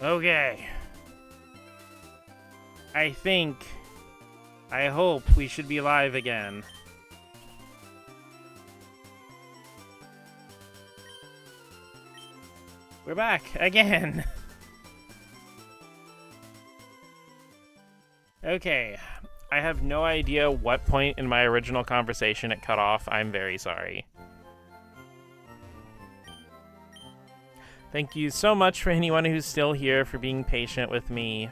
Okay. I hope we should be live again. We're back again. Okay. I have no idea what point in my original conversation it cut off. I'm very sorry. Thank you so much for anyone who's still here, for being patient with me.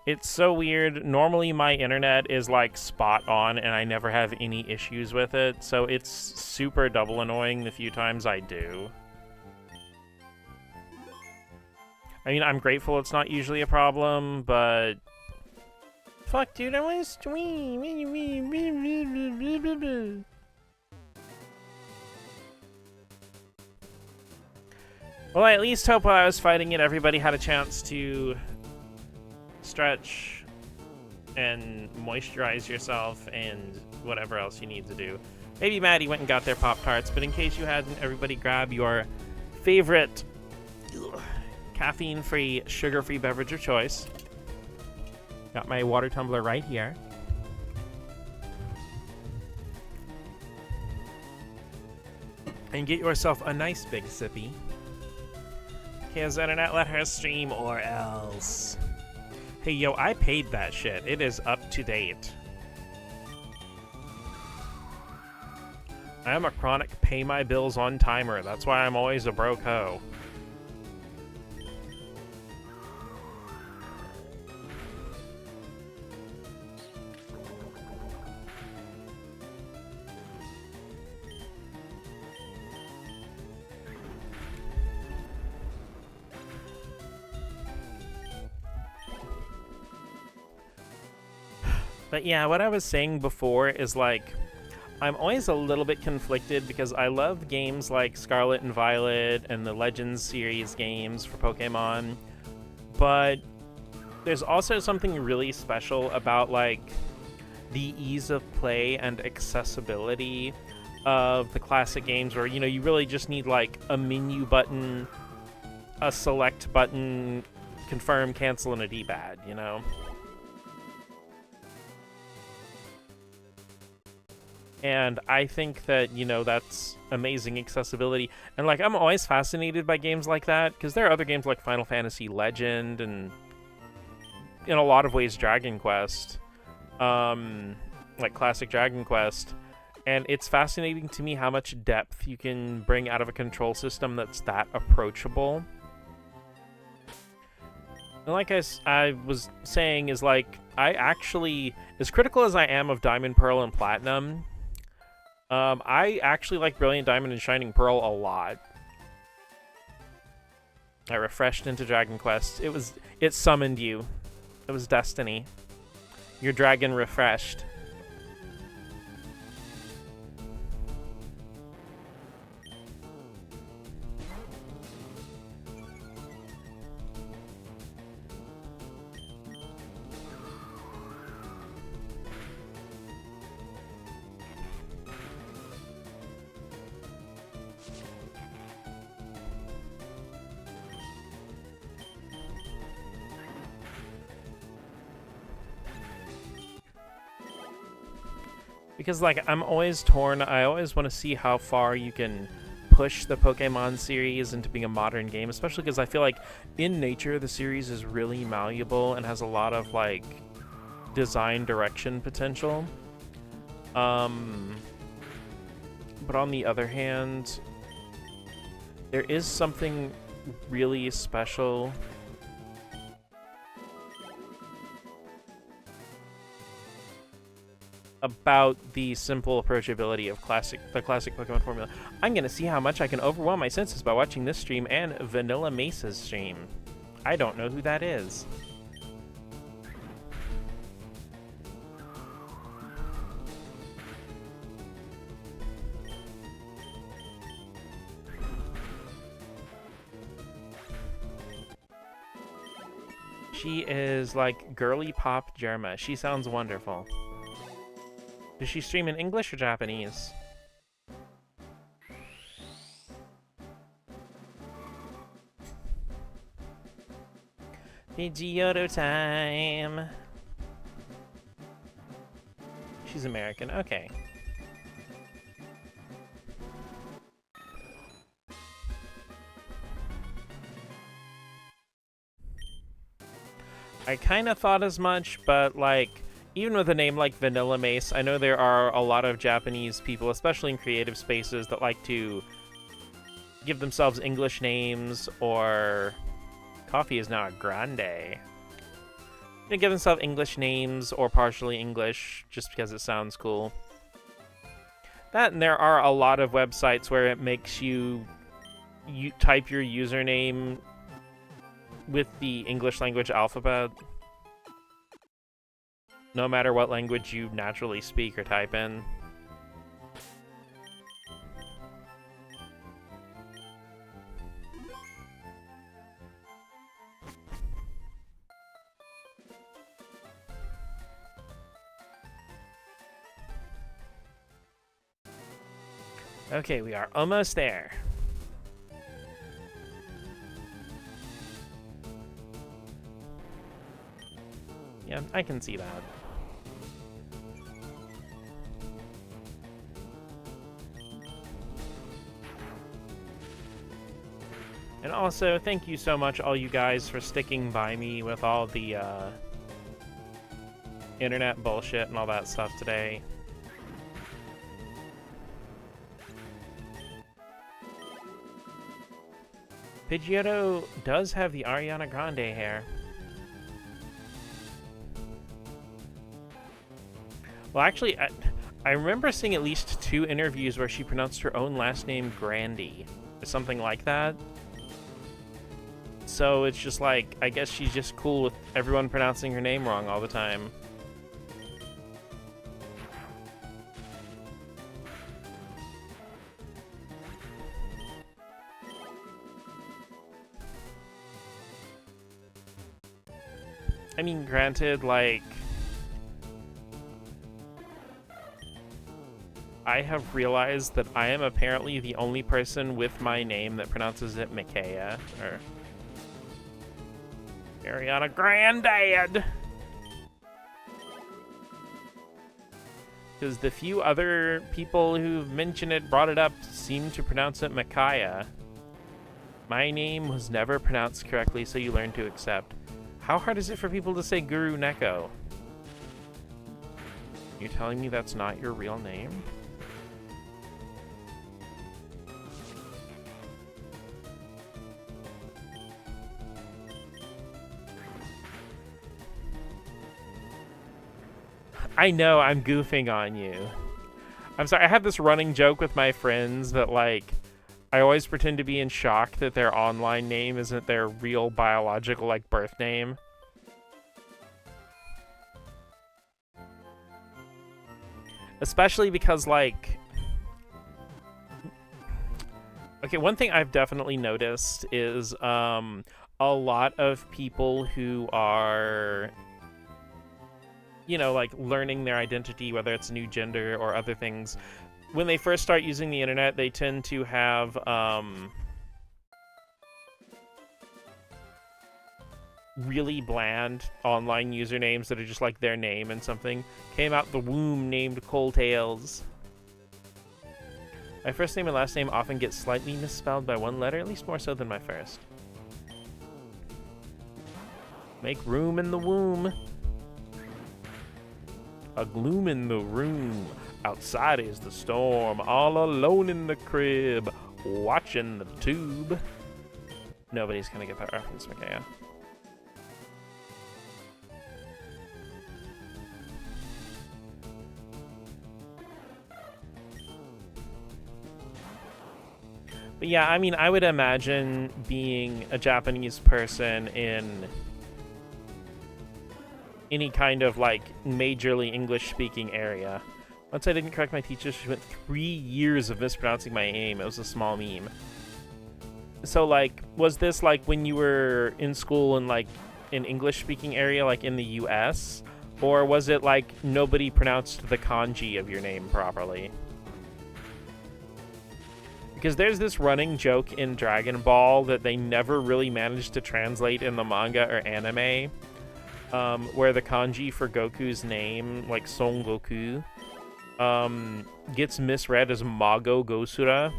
It's so weird. Normally my internet is like spot on and I never have any issues with it, so it's super double annoying the few times I do. I mean, I'm grateful it's not usually a problem, but... Fuck, dude, I want to stream! Well, I at least hope while I was fighting it, everybody had a chance to stretch and moisturize yourself and whatever else you need to do. Maybe Maddie went and got their Pop-Tarts, but in case you hadn't, everybody grab your favorite caffeine-free, sugar-free beverage of choice. Got my water tumbler right here. And get yourself a nice big sippy. Here's internet, let her stream or else. Hey, yo, I paid that shit. It is up to date. I am a chronic pay my bills on timer. That's why I'm always a broke hoe. But yeah, what I was saying before is, like, I'm always a little bit conflicted because I love games like Scarlet and Violet and the Legends series games for Pokemon, but there's also something really special about, like, the ease of play and accessibility of the classic games where, you know, you really just need, like, a menu button, a select button, confirm, cancel, and a D-pad, you know? And I think that, you know, that's amazing accessibility. And, like, I'm always fascinated by games like that, because there are other games like Final Fantasy Legend and, in a lot of ways, Dragon Quest. Like classic Dragon Quest. And it's fascinating to me how much depth you can bring out of a control system that's that approachable. And like I was saying, is, like, I actually, as critical as I am of Diamond, Pearl, and Platinum... I actually like Brilliant Diamond and Shining Pearl a lot. I refreshed into Dragon Quest. It summoned you. It was destiny. Your dragon refreshed. Because, like, I'm always torn. I always want to see how far you can push the Pokemon series into being a modern game, especially because I feel like in nature the series is really malleable and has a lot of, like, design direction potential. But on the other hand, there is something really special about the simple approachability of the classic Pokemon formula. I'm gonna see how much I can overwhelm my senses by watching this stream and Vanilla Mesa's stream. I don't know who that is. She is like girly pop Germa. She sounds wonderful. Does she stream in English or Japanese? Pidgeotto time. She's American. Okay. I kind of thought as much, but like, even with a name like Vanilla Mace, I know there are a lot of Japanese people, especially in creative spaces, that like to give themselves English names, or coffee is now a grande. Give themselves English names or partially English just because it sounds cool. That, and there are a lot of websites where it makes you type your username with the English language alphabet, no matter what language you naturally speak or type in. Okay, we are almost there. Yeah, I can see that. And also, thank you so much, all you guys, for sticking by me with all the internet bullshit and all that stuff today. Pidgeotto does have the Ariana Grande hair. Well, actually, I remember seeing at least 2 interviews where she pronounced her own last name Grandy, or something like that. So it's just like, I guess she's just cool with everyone pronouncing her name wrong all the time. I mean, granted, like, I have realized that I am apparently the only person with my name that pronounces it Micaiah, or Ariana Granddad. Because the few other people who've mentioned it, brought it up, seem to pronounce it Micaiah. My name was never pronounced correctly, so you learn to accept. How hard is it for people to say Guru Neko? You're telling me that's not your real name? I know, I'm goofing on you. I'm sorry, I have this running joke with my friends that, like, I always pretend to be in shock that their online name isn't their real biological, like, birth name. Especially because, like... Okay, one thing I've definitely noticed is a lot of people who are, you know, like, learning their identity, whether it's a new gender or other things, when they first start using the internet, they tend to have really bland online usernames that are just like their name and something. Came out the womb named Coaltails. My first name and last name often get slightly misspelled by one letter, at least more so than my first. Make room in the womb. A gloom in the room. Outside is the storm. All alone in the crib. Watching the tube. Nobody's gonna get that reference, Micaiah. But yeah, I mean, I would imagine being a Japanese person in any kind of, like, majorly English-speaking area. Once I didn't correct my teacher, she went 3 years of mispronouncing my name. It was a small meme. So, like, was this, like, when you were in school in, like, an English-speaking area, like, in the US? Or was it, like, nobody pronounced the kanji of your name properly? Because there's this running joke in Dragon Ball that they never really managed to translate in the manga or anime, where the kanji for Goku's name, like Son Goku, gets misread as Mago Gosura.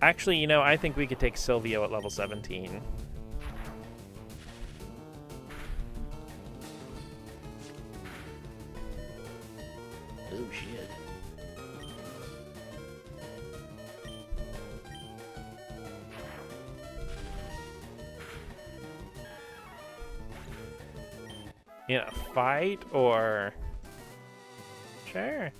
Actually, you know, I think we could take Silvio at level 17. Oh, shit. In a fight, or... Sure.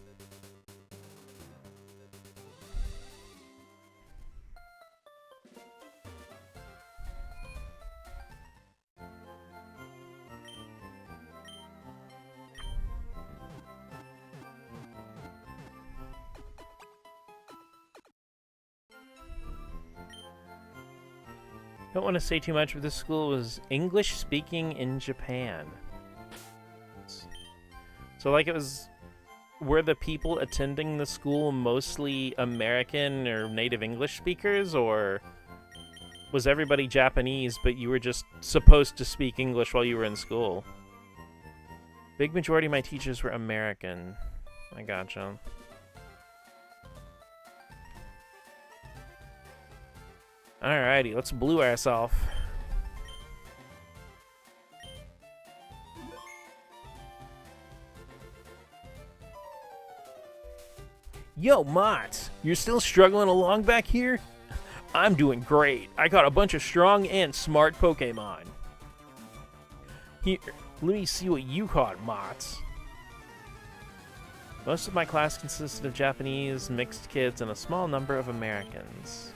Don't want to say too much, but this school was English speaking in Japan. So like were the people attending the school mostly American or native English speakers, or was everybody Japanese but you were just supposed to speak English while you were in school? Big majority of my teachers were American. I gotcha. Alrighty, let's blue ourselves. Yo, Mott, you're still struggling along back here? I'm doing great. I caught a bunch of strong and smart Pokemon. Here, let me see what you caught, Mott. Most of my class consisted of Japanese, mixed kids, and a small number of Americans.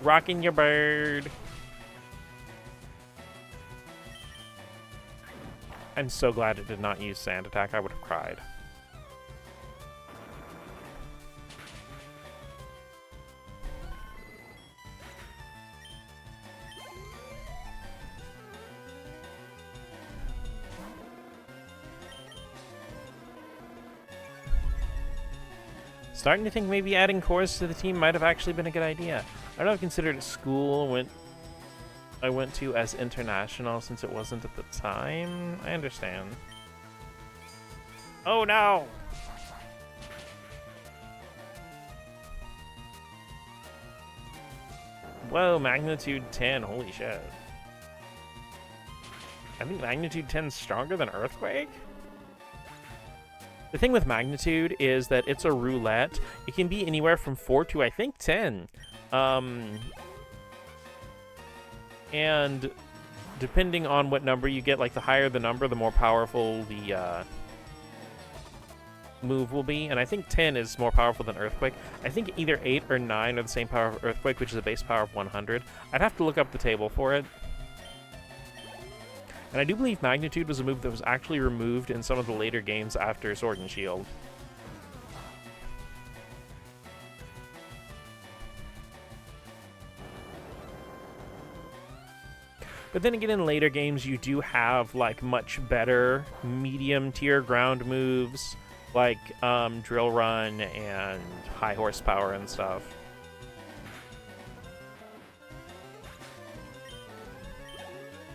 Rocking your bird. I'm so glad it did not use Sand Attack. I would have cried. Starting to think maybe adding cores to the team might have actually been a good idea. I don't know if I considered school I went to as international since it wasn't at the time. I understand. Oh no! Whoa, magnitude 10, holy shit. I think magnitude 10 is stronger than Earthquake? The thing with magnitude is that it's a roulette. It can be anywhere from 4 to, I think, 10. And depending on what number you get, like the higher the number, the more powerful the move will be. And I think 10 is more powerful than Earthquake. I think either 8 or 9 are the same power of Earthquake, which is a base power of 100. I'd have to look up the table for it. And I do believe Magnitude was a move that was actually removed in some of the later games after Sword and Shield. But then again, in later games, you do have, like, much better medium-tier ground moves, like Drill Run and High Horsepower and stuff.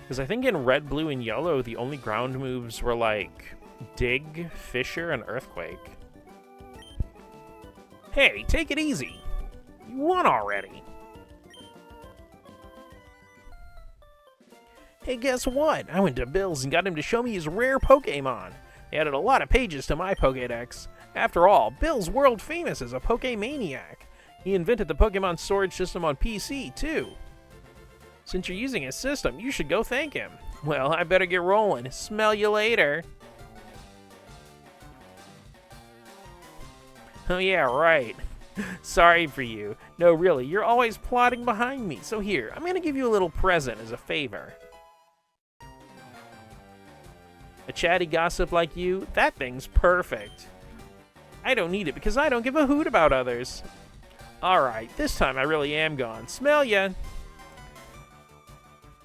Because I think in Red, Blue, and Yellow, the only ground moves were, like, Dig, Fissure, and Earthquake. Hey, take it easy! You won already! Hey, guess what? I went to Bill's and got him to show me his rare Pokemon. He added a lot of pages to my Pokédex. After all, Bill's world famous as a Pokemaniac. He invented the Pokemon storage system on PC, too. Since you're using his system, you should go thank him. Well, I better get rolling. Smell you later. Oh yeah, right. Sorry for you. No, really, you're always plotting behind me. So here, I'm gonna give you a little present as a favor. A chatty gossip like you, that thing's perfect. I don't need it because I don't give a hoot about others. Alright, this time I really am gone. Smell ya!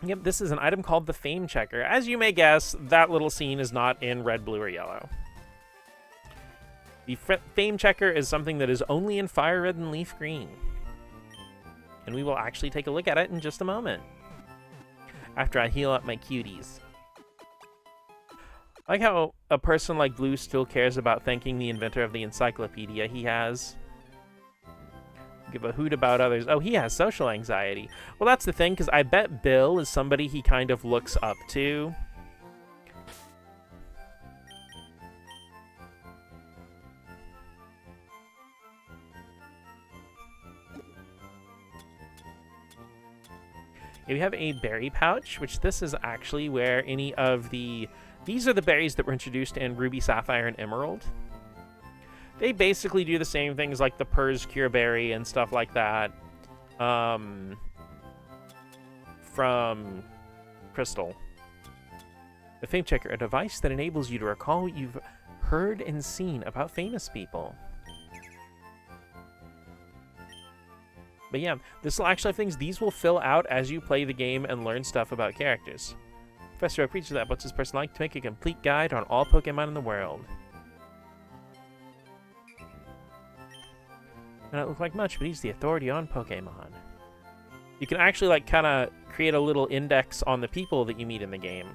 Yep, this is an item called the Fame Checker. As you may guess, that little scene is not in red, blue, or yellow. The Fame Checker is something that is only in Fire Red and Leaf Green. And we will actually take a look at it in just a moment. After I heal up my cuties. I like how a person like Blue still cares about thanking the inventor of the encyclopedia he has. Give a hoot about others. Oh, he has social anxiety. Well, that's the thing, because I bet Bill is somebody he kind of looks up to. We have a berry pouch, which this is actually where any of the... These are the berries that were introduced in Ruby, Sapphire, and Emerald. They basically do the same things like the Purrs Cure Berry and stuff like that from Crystal. The Fame Checker, a device that enables you to recall what you've heard and seen about famous people. But yeah, this will actually have things. These will fill out as you play the game and learn stuff about characters. Professor Oak reaches that what's his person like to make a complete guide on all Pokemon in the world. May not look like much, but he's the authority on Pokemon. You can actually, like, kind of create a little index on the people that you meet in the game.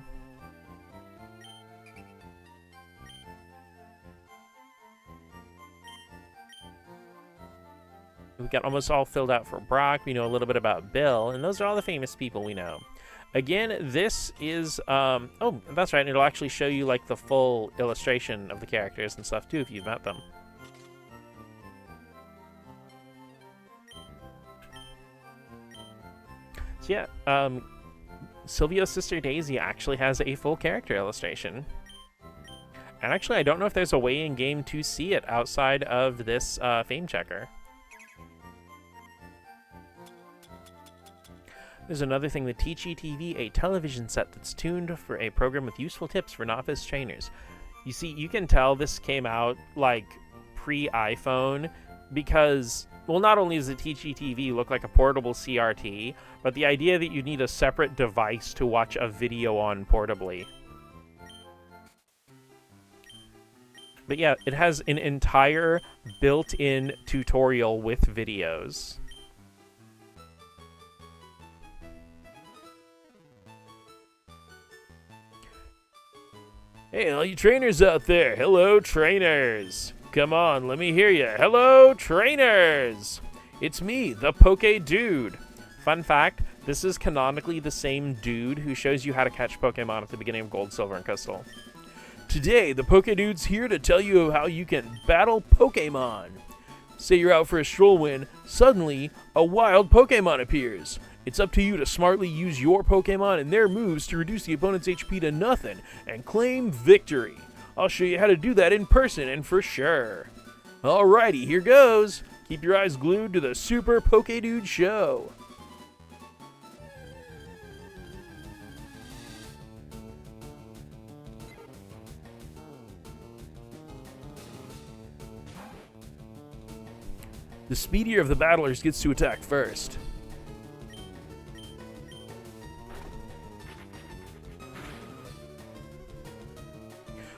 We've got almost all filled out for Brock. We know a little bit about Bill, and those are all the famous people we know. Again, this is, oh, that's right, it'll actually show you, like, the full illustration of the characters and stuff, too, if you've met them. So, yeah, Sylvia's sister Daisy actually has a full character illustration. And actually, I don't know if there's a way in-game to see it outside of this Fame Checker. There's another thing, the Teachy TV, a television set that's tuned for a program with useful tips for novice trainers. You see, you can tell this came out, like, pre-iPhone, because, well, not only does the Teachy TV look like a portable CRT, but the idea that you need a separate device to watch a video on portably. But yeah, it has an entire built-in tutorial with videos. Hey, all you trainers out there. Hello, trainers. Come on, let me hear you. Hello, trainers. It's me, the Poke Dude. Fun fact, this is canonically the same dude who shows you how to catch Pokemon at the beginning of Gold, Silver, and Crystal. Today, the Poke Dude's here to tell you how you can battle Pokemon. Say you're out for a stroll when, suddenly, a wild Pokemon appears. It's up to you to smartly use your Pokemon and their moves to reduce the opponent's HP to nothing and claim victory. I'll show you how to do that in person and for sure. Alrighty, here goes. Keep your eyes glued to the Super Poke Dude Show. The speedier of the battlers gets to attack first.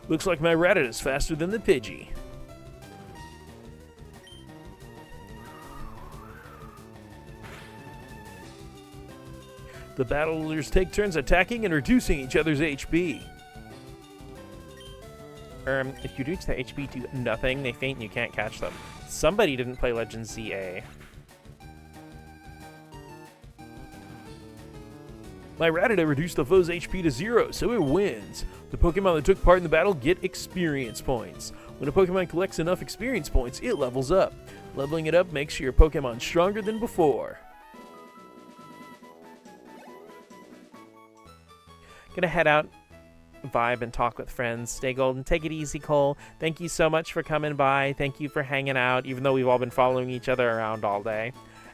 Looks like my Rattata is faster than the Pidgey. The battlers take turns attacking and reducing each other's HP. If you reduce their HP to nothing, they faint and you can't catch them. Somebody didn't play Legends ZA. My Rattata reduced the foe's HP to 0, so it wins. The Pokemon that took part in the battle get experience points. When a Pokemon collects enough experience points, it levels up. Leveling it up makes your Pokemon stronger than before. Gonna head out vibe and talk with friends. Stay golden. Take it easy, Cole. Thank you so much for coming by. Thank you for hanging out, even though we've all been following each other around all day.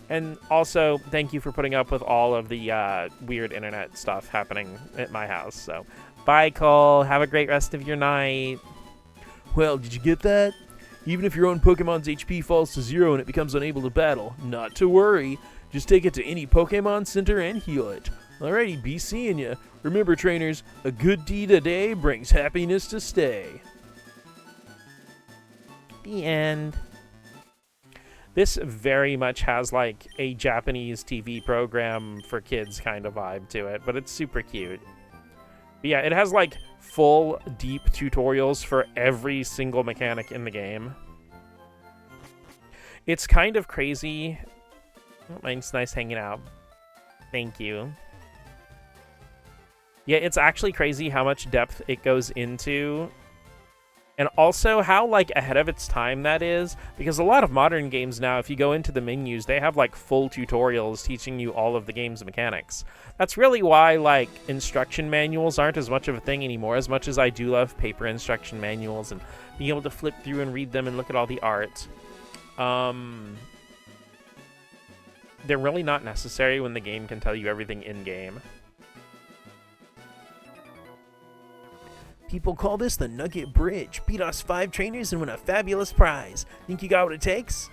And also, thank you for putting up with all of the weird internet stuff happening at my house. So, bye, Cole. Have a great rest of your night. Well, did you get that? Even if your own Pokemon's HP falls to 0 and it becomes unable to battle, not to worry. Just take it to any Pokemon Center and heal it. Alrighty, be seeing ya. Remember, trainers, a good deed a day brings happiness to stay. The end. This very much has like a Japanese TV program for kids kind of vibe to it, but it's super cute. But yeah, it has like full deep tutorials for every single mechanic in the game. It's kind of crazy. Oh, it's nice hanging out. Thank you. Yeah, it's actually crazy how much depth it goes into. And also how, like, ahead of its time that is. Because a lot of modern games now, if you go into the menus, they have, like, full tutorials teaching you all of the game's mechanics. That's really why, like, instruction manuals aren't as much of a thing anymore, as much as I do love paper instruction manuals and being able to flip through and read them and look at all the art. They're really not necessary when the game can tell you everything in-game. People call this the Nugget Bridge. Beat us 5 trainers and win a fabulous prize. Think you got what it takes?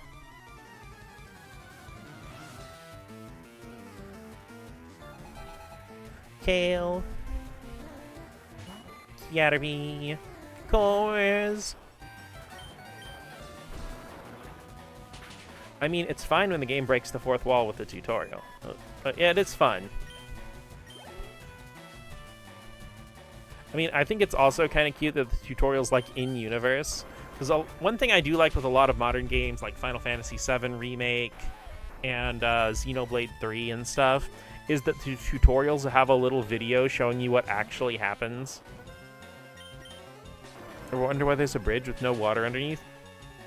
Kale. Yatterby. Cores. I mean, it's fine when the game breaks the fourth wall with the tutorial. But yeah, it is fun. I mean, I think it's also kind of cute that the tutorial's like in-universe. Because one thing I do like with a lot of modern games, like Final Fantasy VII Remake and Xenoblade 3 and stuff, is that the tutorials have a little video showing you what actually happens. I wonder why there's a bridge with no water underneath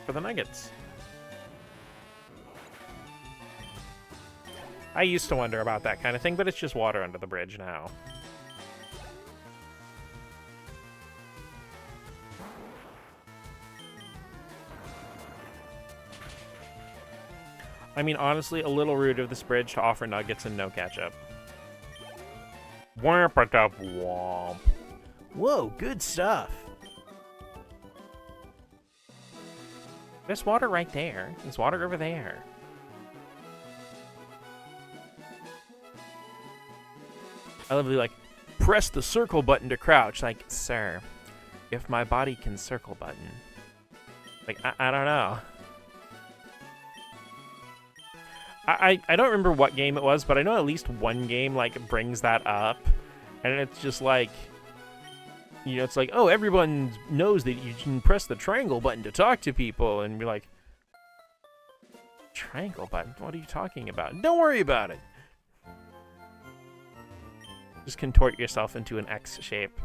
for the nuggets. I used to wonder about that kind of thing, but it's just water under the bridge now. I mean, honestly, a little rude of this bridge to offer nuggets and no ketchup. Womp. Whoa, good stuff. There's water right there. There's water over there. I love like, press the circle button to crouch. Like, sir, if my body can circle button. Like, I don't know. I don't remember what game it was, but I know at least one game, like, brings that up. And it's just like, you know, it's like, oh, everyone knows that you can press the triangle button to talk to people. And be like, triangle button? What are you talking about? Don't worry about it. Just contort yourself into an X shape.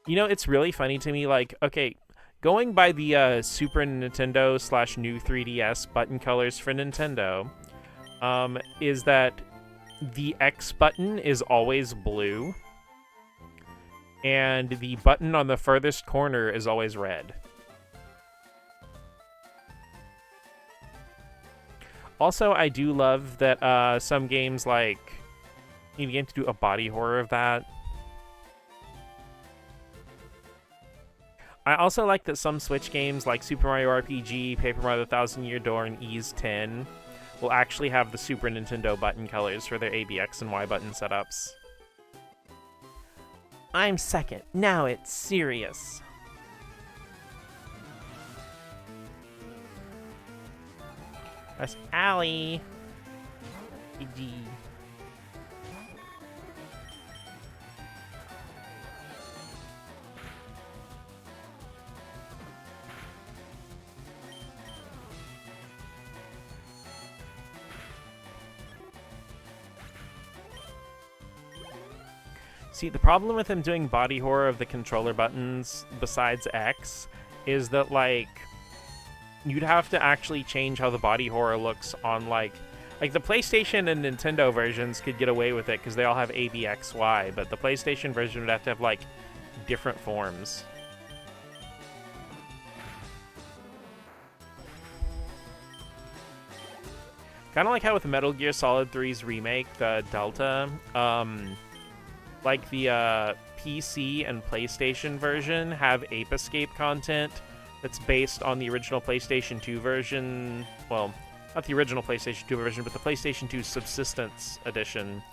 You know, it's really funny to me, like, okay, going by the Super Nintendo / new 3DS button colors for Nintendo, is that the X button is always blue, and the button on the furthest corner is always red. Also, I do love that some games, like, you need a game to do a body horror of that. I also like that some Switch games, like Super Mario RPG, Paper Mario The Thousand Year Door, and Ys 10, will actually have the Super Nintendo button colors for their A, B, X, and Y button setups. I'm second. Now it's serious. That's Allie. GG. See, the problem with him doing body horror of the controller buttons besides X is that, like, you'd have to actually change how the body horror looks on, like, Like, the PlayStation and Nintendo versions could get away with it because they all have ABXY, but the PlayStation version would have to have, like, different forms. Kind of like how with Metal Gear Solid 3's remake, the Delta, like the PC and PlayStation version have Ape Escape content that's based on the original PlayStation 2 version. Well, not the original PlayStation 2 version, but the PlayStation 2 Subsistence Edition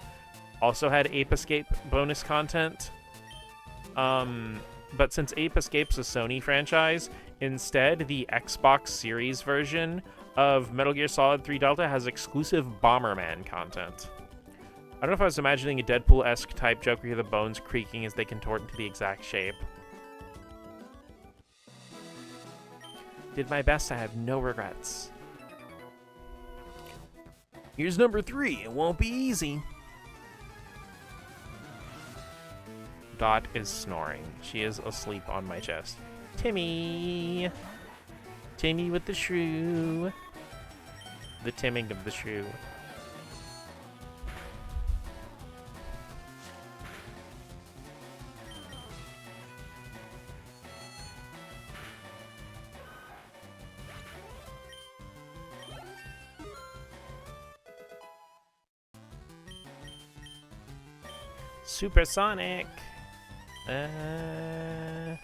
also had Ape Escape bonus content. But since Ape Escape's a Sony franchise, instead the Xbox Series version of Metal Gear Solid 3 Delta has exclusive Bomberman content. I don't know if I was imagining a Deadpool-esque type joke where you hear the bones creaking as they contort into the exact shape. Did my best, I have no regrets. Here's number 3. It won't be easy. Dot is snoring. She is asleep on my chest. Timmy! Timmy with the shrew. The timming of the shrew. Supersonic. No,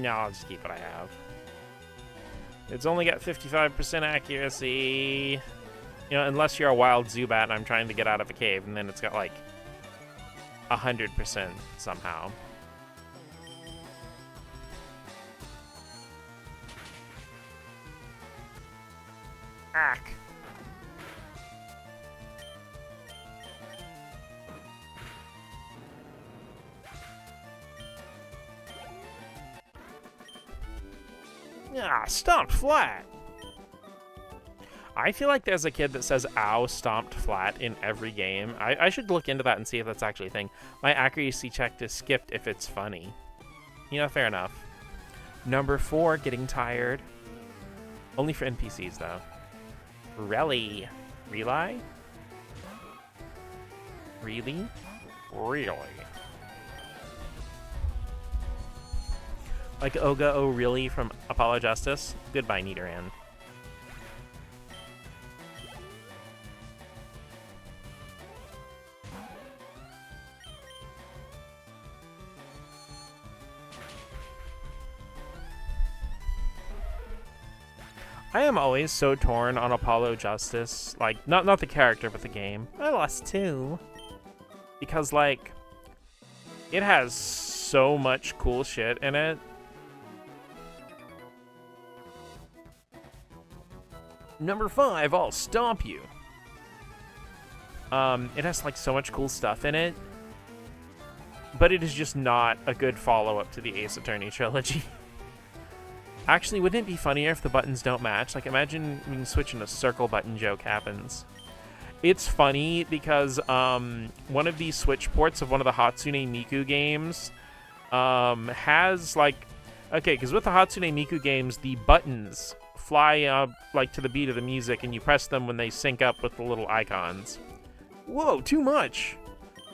I'll just keep what I have. It's only got 55% accuracy. You know, unless you're a wild Zubat and I'm trying to get out of a cave, and then it's got like 100% somehow. Ack. Ah, stomped flat. I feel like there's a kid that says ow, stomped flat in every game. I should look into that and see if that's actually a thing. My accuracy check is skipped if it's funny. You know, fair enough. Number 4, getting tired. Only for NPCs, though. Really? Really? Really? Really? Like Oga O'Reilly from Apollo Justice. Goodbye, Nidoran. I am always so torn on Apollo Justice. Like, not the character, but the game. I lost 2. Because, like, it has so much cool shit in it. Number 5, I'll stomp you. It has, like, so much cool stuff in it. But it is just not a good follow-up to the Ace Attorney trilogy. Actually, wouldn't it be funnier if the buttons don't match? Like, imagine when you switch and a circle button joke happens. It's funny because one of the Switch ports of one of the Hatsune Miku games has, like... Okay, because with the Hatsune Miku games, the buttons fly like to the beat of the music, and you press them when they sync up with the little icons. Whoa, too much!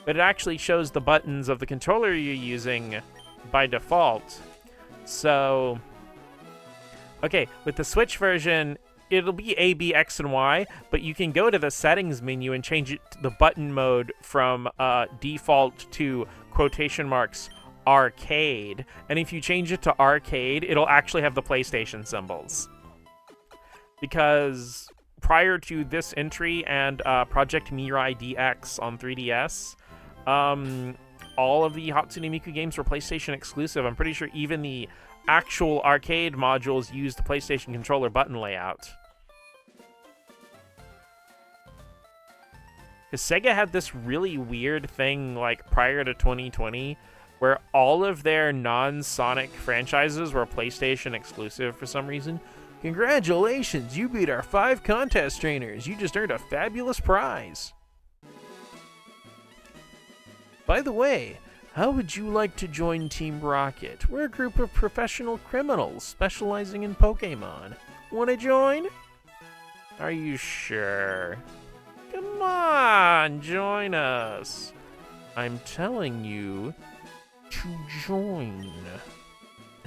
But it actually shows the buttons of the controller you're using by default. So... Okay, with the Switch version, it'll be A, B, X, and Y, but you can go to the settings menu and change it to the button mode from default to quotation marks arcade. And if you change it to arcade, it'll actually have the PlayStation symbols. Because prior to this entry and Project Mirai DX on 3DS, all of the Hatsune Miku games were PlayStation exclusive. I'm pretty sure even the actual arcade modules used the PlayStation controller button layout. Because Sega had this really weird thing, like, prior to 2020, where all of their non-Sonic franchises were PlayStation exclusive for some reason. Congratulations, you beat our 5 contest trainers. You just earned a fabulous prize. By the way, how would you like to join Team Rocket? We're a group of professional criminals specializing in Pokemon. Want to join? Are you sure? Come on, join us. I'm telling you to join.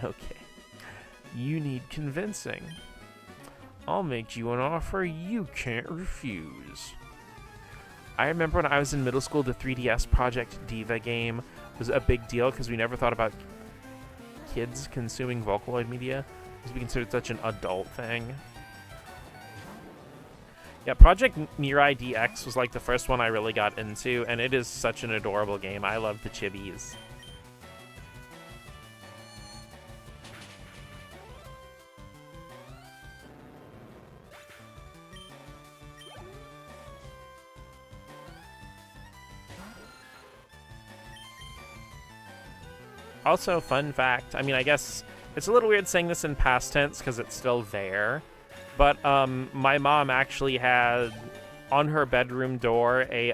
Okay. You need convincing. I'll make you an offer you can't refuse. I remember when I was in middle school, the 3DS Project Diva game was a big deal because we never thought about kids consuming Vocaloid media because we considered such an adult thing. Yeah, Project Mirai DX was like the first one I really got into, and it is such an adorable game. I love the chibis. Also, fun fact, I mean, I guess it's a little weird saying this in past tense because it's still there, but my mom actually had on her bedroom door a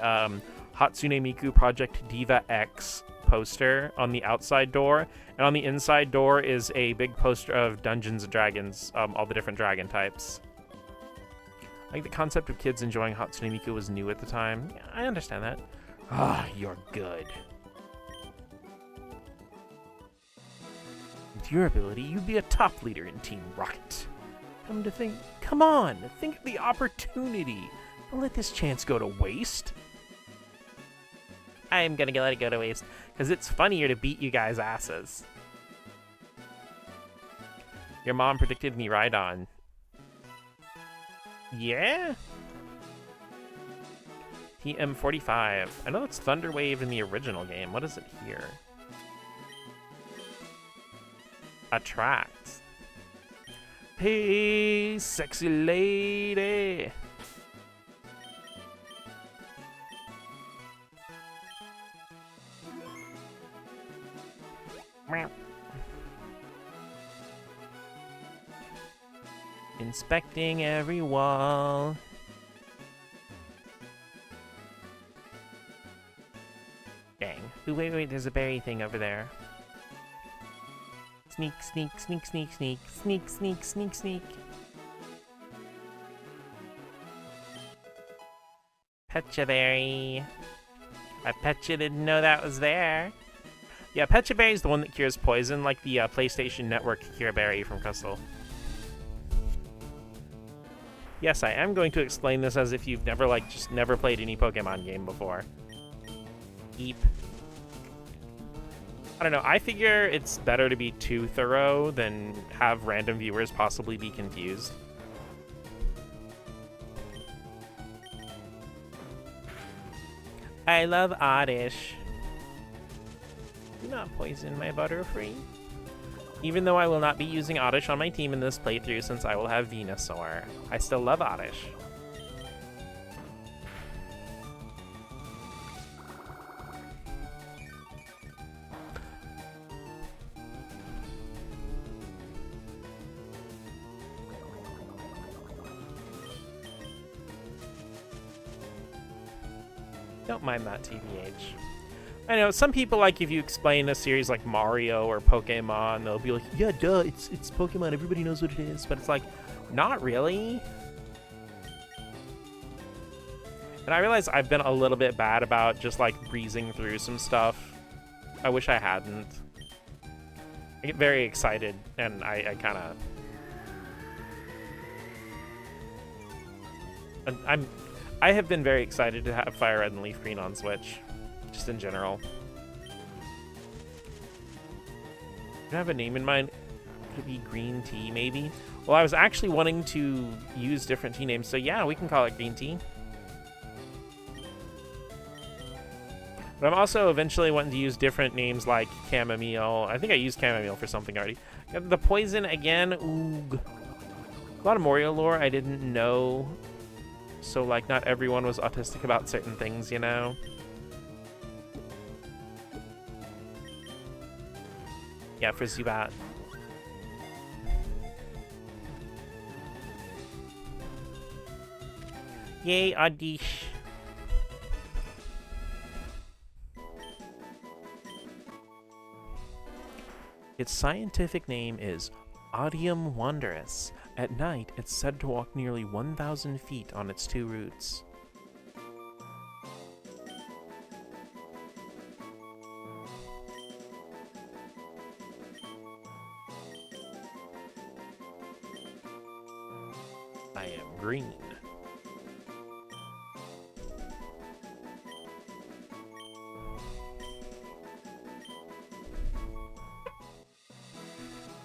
Hatsune Miku Project Diva X poster on the outside door, and on the inside door is a big poster of Dungeons & Dragons, all the different dragon types. I think the concept of kids enjoying Hatsune Miku was new at the time. Yeah, I understand that. Ah, you're good. With your ability, you'd be a top leader in Team Rocket. Come on, think of the opportunity. Don't let this chance go to waste. I'm gonna let it go to waste, because it's funnier to beat you guys' asses. Your mom predicted me right on. Yeah? TM45. I know it's Thunderwave in the original game. What is it here? Attract. Hey, sexy lady. Inspecting every wall. Dang. Ooh, wait, there's a berry thing over there. Sneak, sneak, sneak, sneak, sneak, sneak, sneak, sneak, sneak. Petcha berry. I bet you didn't know that was there. Yeah, Petcha berry is the one that cures poison, like the PlayStation Network Cure Berry from Crystal. Yes, I am going to explain this as if you've never, just never played any Pokemon game before. Eep. I don't know, I figure it's better to be too thorough than have random viewers possibly be confused. I love Oddish. Do not poison my Butterfree. Even though I will not be using Oddish on my team in this playthrough since I will have Venusaur, I still love Oddish. Don't mind that, TBH. I know, some people, like, if you explain a series like Mario or Pokemon, they'll be like, yeah, duh, it's Pokemon, everybody knows what it is. But it's like, not really. And I realize I've been a little bit bad about just, like, breezing through some stuff. I wish I hadn't. I get very excited, and I kind of... I have been very excited to have Fire Red and Leaf Green on Switch, just in general. Do I have a name in mind? Could it be Green Tea, maybe? Well, I was actually wanting to use different tea names, so yeah, we can call it Green Tea. But I'm also eventually wanting to use different names like Chamomile. I think I used Chamomile for something already. The poison again, ooh. A lot of Morio lore I didn't know. So, like, not everyone was autistic about certain things, you know? Yeah, for Zubat. Yay, Oddish. Its scientific name is Odium wondrous, At night, it's said to walk nearly 1,000 feet on its two roots. I am green.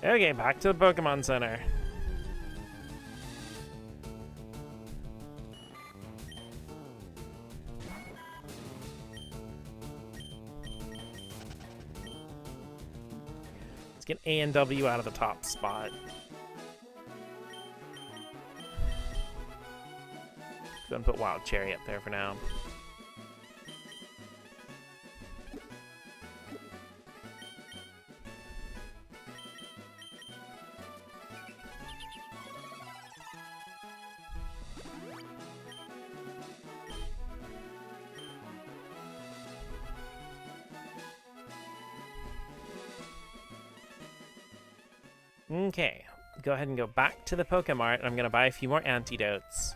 Okay, back to the Pokemon Center. Let's get A and W out of the top spot. Go and put Wild Cherry up there for now. Okay, go ahead and go back to the Pokemart, and I'm going to buy a few more antidotes.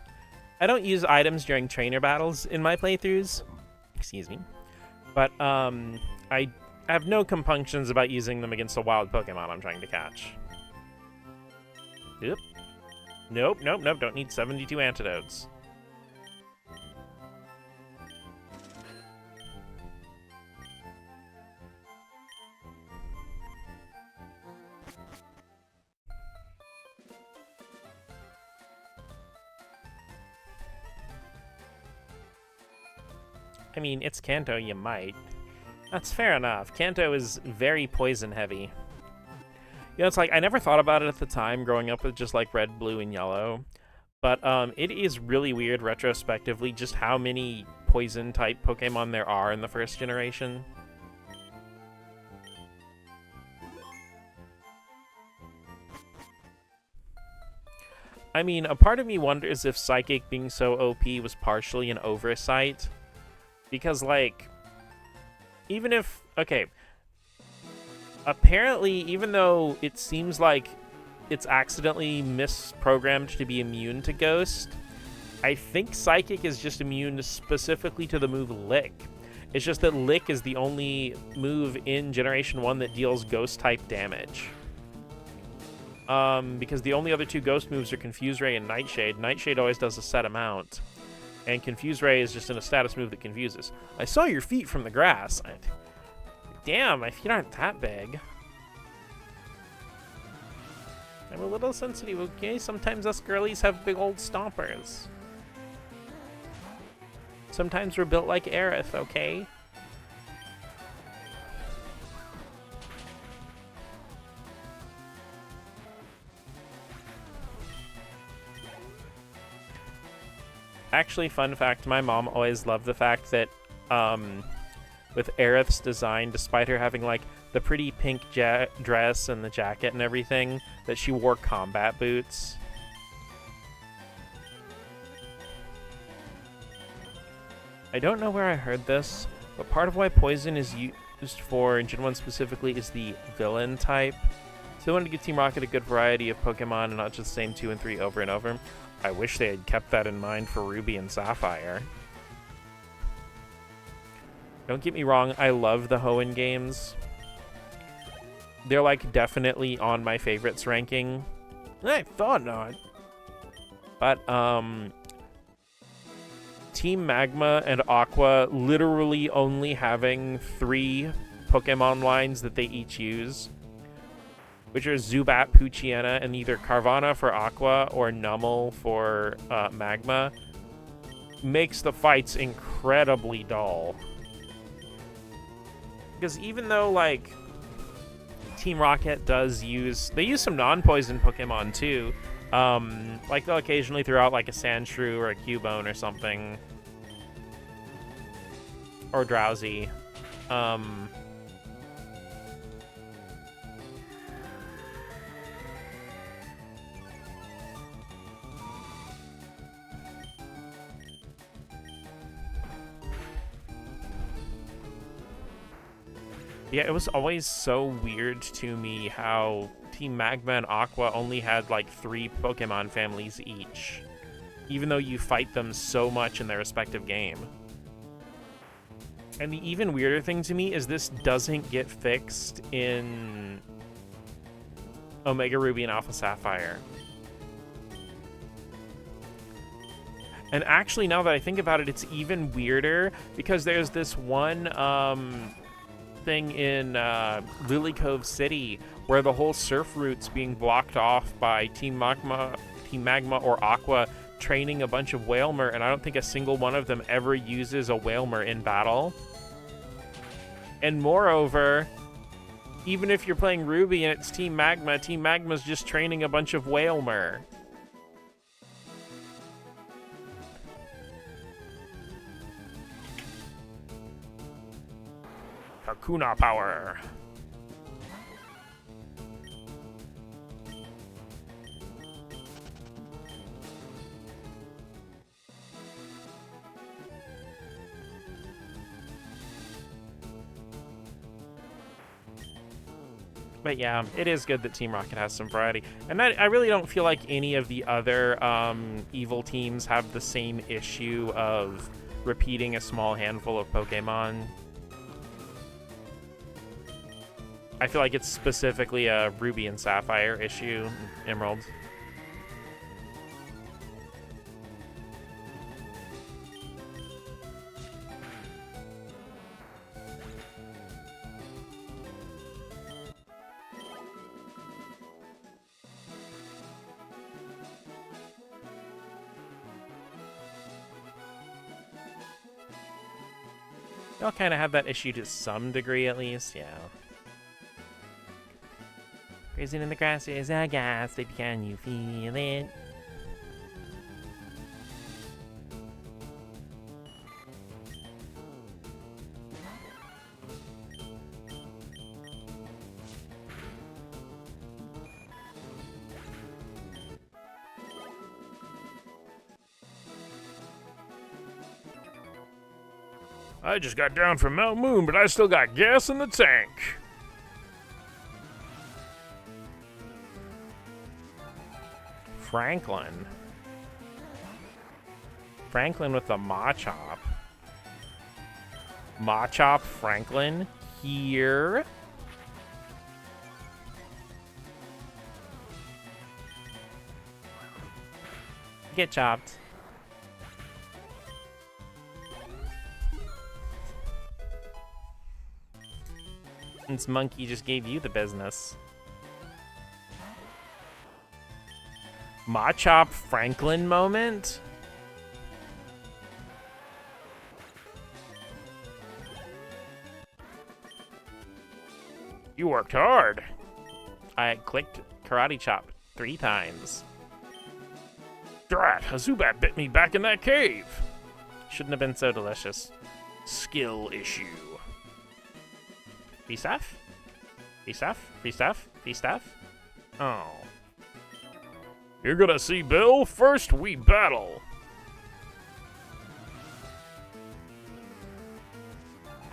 I don't use items during trainer battles in my playthroughs. Excuse me. But, I have no compunctions about using them against a wild Pokemon I'm trying to catch. Yep. Nope, nope, nope, don't need 72 antidotes. I mean, it's Kanto, you might. That's fair enough. Kanto is very poison heavy. You know, it's like, I never thought about it at the time growing up with just like red, blue, and yellow. But it is really weird retrospectively just how many poison type Pokemon there are in the first generation. I mean, a part of me wonders if Psychic being so OP was partially an oversight. Because, like, even if... Okay. Apparently, even though it seems like it's accidentally misprogrammed to be immune to Ghost, I think Psychic is just immune specifically to the move Lick. It's just that Lick is the only move in Generation 1 that deals Ghost-type damage. Because the only other two Ghost moves are Confuse Ray and Nightshade. Nightshade always does a set amount. And Confuse Ray is just in a status move that confuses. I saw your feet from the grass. Damn, my feet aren't that big. I'm a little sensitive, okay? Sometimes us girlies have big old stompers. Sometimes we're built like Aerith, okay? Actually, fun fact, my mom always loved the fact that with Aerith's design, despite her having like the pretty pink dress and the jacket and everything, that she wore combat boots. I don't know where I heard this, but part of why Poison is used for Gen 1 specifically is the villain type. So they wanted to give Team Rocket a good variety of Pokemon and not just the same 2 and 3 over and over. I wish they had kept that in mind for Ruby and Sapphire. Don't get me wrong, I love the Hoenn games. They're like definitely on my favorites ranking. I thought not. But Team Magma and Aqua literally only having 3 Pokemon lines that they each use, which are Zubat, Poochyena, and either Carvana for Aqua or Numel for Magma, makes the fights incredibly dull. Because even though, like, Team Rocket does use... They use some non-poison Pokemon, too. Like, they'll occasionally throw out, like, a Sandshrew or a Cubone or something. Or Drowsy. Yeah, it was always so weird to me how Team Magma and Aqua only had like 3 Pokemon families each, even though you fight them so much in their respective game. And the even weirder thing to me is this doesn't get fixed in Omega Ruby and Alpha Sapphire. And actually, now that I think about it, it's even weirder because there's this one thing in Lily Cove City where the whole surf route's being blocked off by Team Magma or Aqua training a bunch of Whalmer, and I don't think a single one of them ever uses a Whalmer in battle. And moreover, even if you're playing Ruby and it's Team Magma's just training a bunch of Whalmer. Hakuna power. But yeah, it is good that Team Rocket has some variety. And I really don't feel like any of the other evil teams have the same issue of repeating a small handful of Pokemon. I feel like it's specifically a Ruby and Sapphire issue, Emerald. Y'all kind of have that issue to some degree, at least, yeah. Grazing in the grass is a gas, baby, can you feel it? I just got down from Mount Moon, but I still got gas in the tank. Franklin. Franklin with the Machop. Machop Franklin here. Get chopped. Since Monkey just gave you the business. Machop Franklin moment? You worked hard. I clicked Karate Chop 3 times. Drat, a Zubat bit me back in that cave. Shouldn't have been so delicious. Skill issue. Free stuff? Free stuff? Free stuff? Free stuff? Oh. You're gonna see, Bill. First, we battle.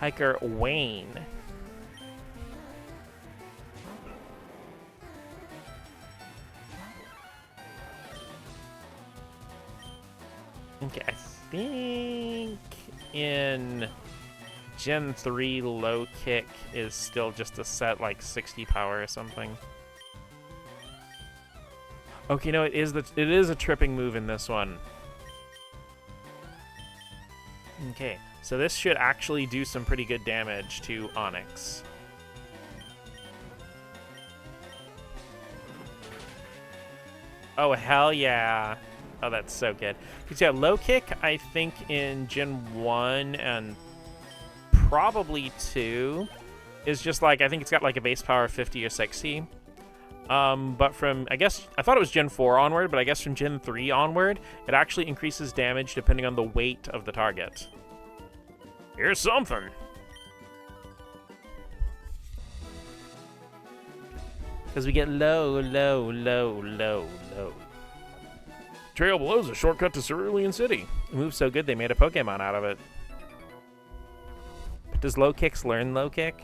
Hiker Wayne. Okay, I think in Gen 3 low kick is still just a set like 60 power or something. Okay, no, it is a tripping move in this one. Okay, so this should actually do some pretty good damage to Onyx. Oh, hell yeah. Oh, that's so good. Because yeah, low kick, I think in Gen 1 and probably 2 is just like, I think it's got like a base power of 50 or 60. But from, I guess, I thought it was Gen 4 onward, but I guess from Gen 3 onward, it actually increases damage depending on the weight of the target. Here's something. Because we get low, low, low, low, low. Trail below is a shortcut to Cerulean City. It moves so good they made a Pokemon out of it. But does low kicks learn low kick?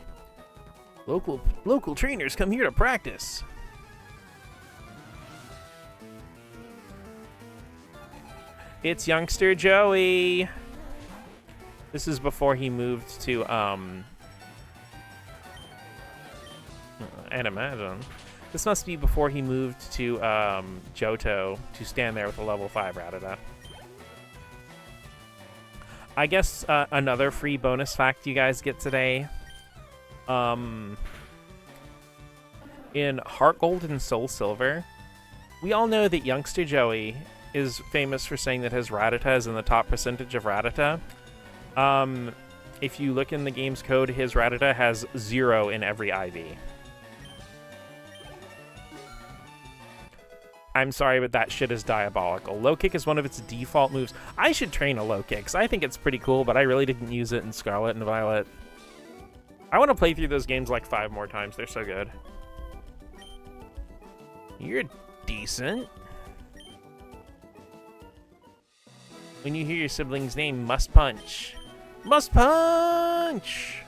Local trainers come here to practice. It's youngster Joey. This is before he moved to, I'd imagine. This must be before he moved to, Johto to stand there with a level 5 Rattata. I guess, another free bonus fact you guys get today. In Heart Gold and Soul Silver, we all know that youngster Joey is famous for saying that his Rattata is in the top percentage of Rattata. If you look in the game's code, his Rattata has 0 in every IV. I'm sorry, but that shit is diabolical. Low kick is one of its default moves. I should train a low kick, 'cause I think it's pretty cool, but I really didn't use it in Scarlet and Violet. I want to play through those games like 5 more times. They're so good. You're decent. When you hear your sibling's name, must punch. Must punch!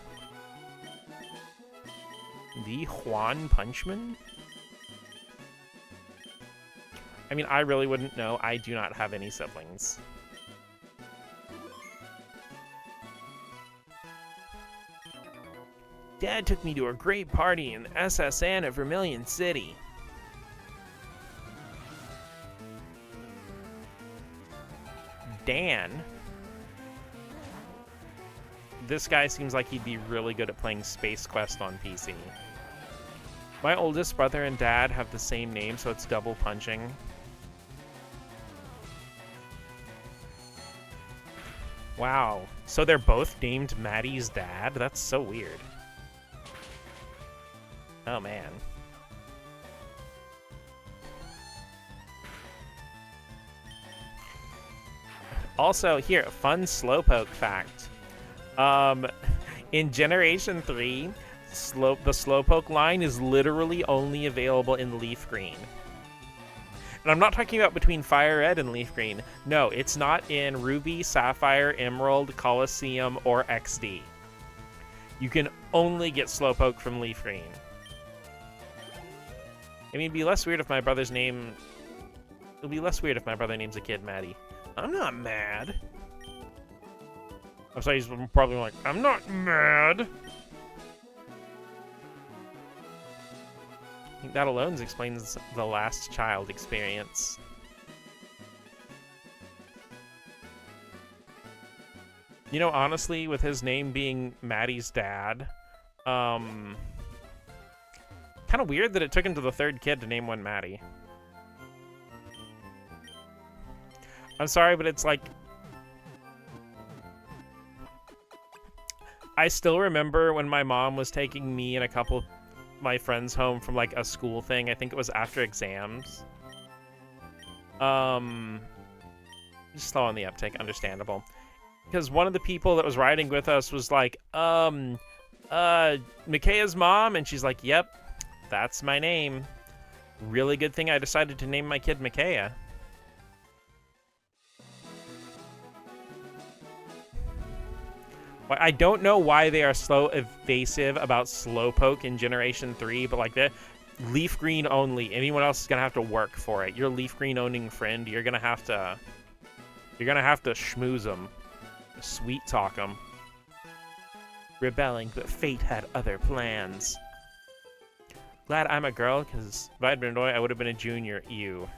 The Juan Punchman? I mean, I really wouldn't know. I do not have any siblings. Dad took me to a great party in the SSN at Vermilion City. Dan. This guy seems like he'd be really good at playing Space Quest on PC. My oldest brother and dad have the same name, so it's double punching. Wow. So they're both named Maddie's dad? That's so weird. Oh, man. Also, here, fun Slowpoke fact. In Generation 3, the Slowpoke line is literally only available in Leaf Green. And I'm not talking about between Fire Red and Leaf Green. No, it's not in Ruby, Sapphire, Emerald, Coliseum, or XD. You can only get Slowpoke from Leaf Green. I mean, it'd be less weird if my brother's name... It'll be less weird if my brother names a kid Maddie. I'm not mad. I'm sorry, he's probably like, I'm not mad. I think that alone explains the last child experience. You know, honestly, with his name being Maddie's dad, kind of weird that it took him to the 3rd kid to name one Maddie. I'm sorry, but it's like... I still remember when my mom was taking me and a couple of my friends home from, like, a school thing. I think it was after exams. Just slow on the uptake, understandable. Because one of the people that was riding with us was like, Mikaya's mom? And she's like, yep, that's my name. Really good thing I decided to name my kid Mikaya. I don't know why they are so evasive about Slowpoke in Generation 3, but like that, Leaf Green only. Anyone else is gonna have to work for it. Your Leaf Green owning friend, you're gonna have to schmooze them, sweet talk them. Rebelling, but fate had other plans. Glad I'm a girl, because if I'd been a boy, I would have been a junior. Ew.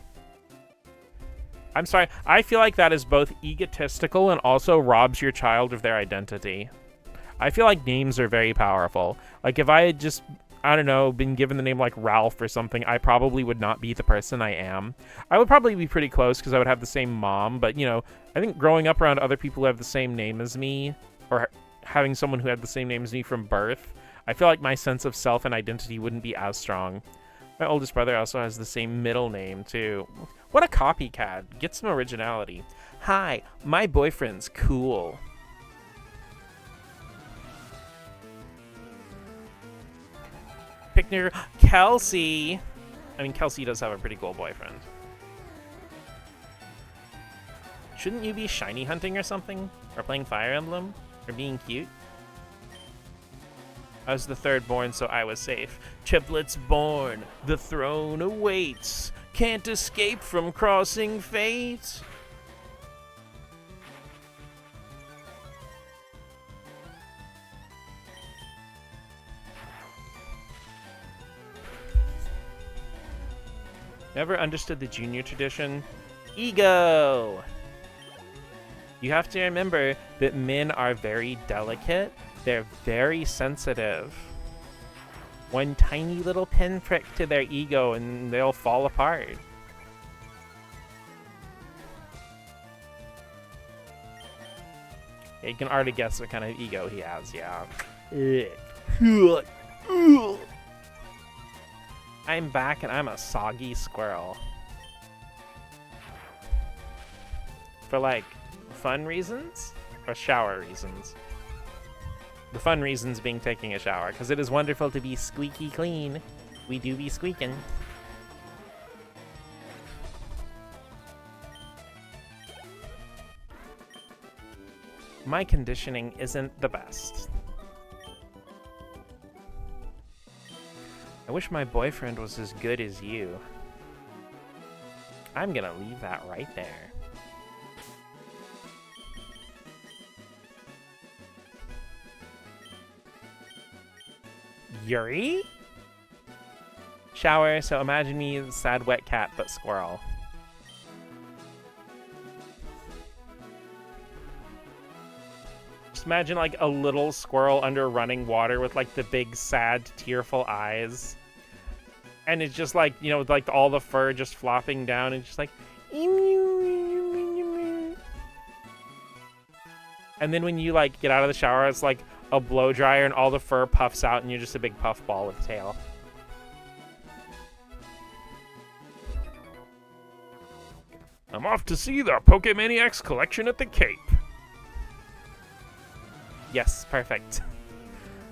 I'm sorry, I feel like that is both egotistical and also robs your child of their identity. I feel like names are very powerful. Like, if I had just, I don't know, been given the name like Ralph or something, I probably would not be the person I am. I would probably be pretty close because I would have the same mom, but, you know, I think growing up around other people who have the same name as me, or having someone who had the same name as me from birth, I feel like my sense of self and identity wouldn't be as strong. My oldest brother also has the same middle name, too. What a copycat. Get some originality. Hi, my boyfriend's cool. Picnic, Kelsey. I mean, Kelsey does have a pretty cool boyfriend. Shouldn't you be shiny hunting or something? Or playing Fire Emblem? Or being cute? I was the third born, so I was safe. Triplets born, the throne awaits. Can't escape from crossing fate. Never understood the junior tradition. Ego! You have to remember that men are very delicate. They're very sensitive. One tiny little pinprick to their ego and they'll fall apart. Yeah, you can already guess what kind of ego he has, yeah. I'm back and I'm a soggy squirrel. For like fun reasons or shower reasons? The fun reasons being taking a shower, because it is wonderful to be squeaky clean. We do be squeaking. My conditioning isn't the best. I wish my boyfriend was as good as you. I'm gonna leave that right there. Yuri? Shower, so imagine me sad wet cat but squirrel. Just imagine like a little squirrel under running water with like the big sad tearful eyes. And it's just like, you know, like all the fur just flopping down and just like and then when you like get out of the shower, it's like a blow dryer and all the fur puffs out and you're just a big puff ball with a tail. I'm off to see the Pokemaniacs collection at the Cape. Yes, perfect.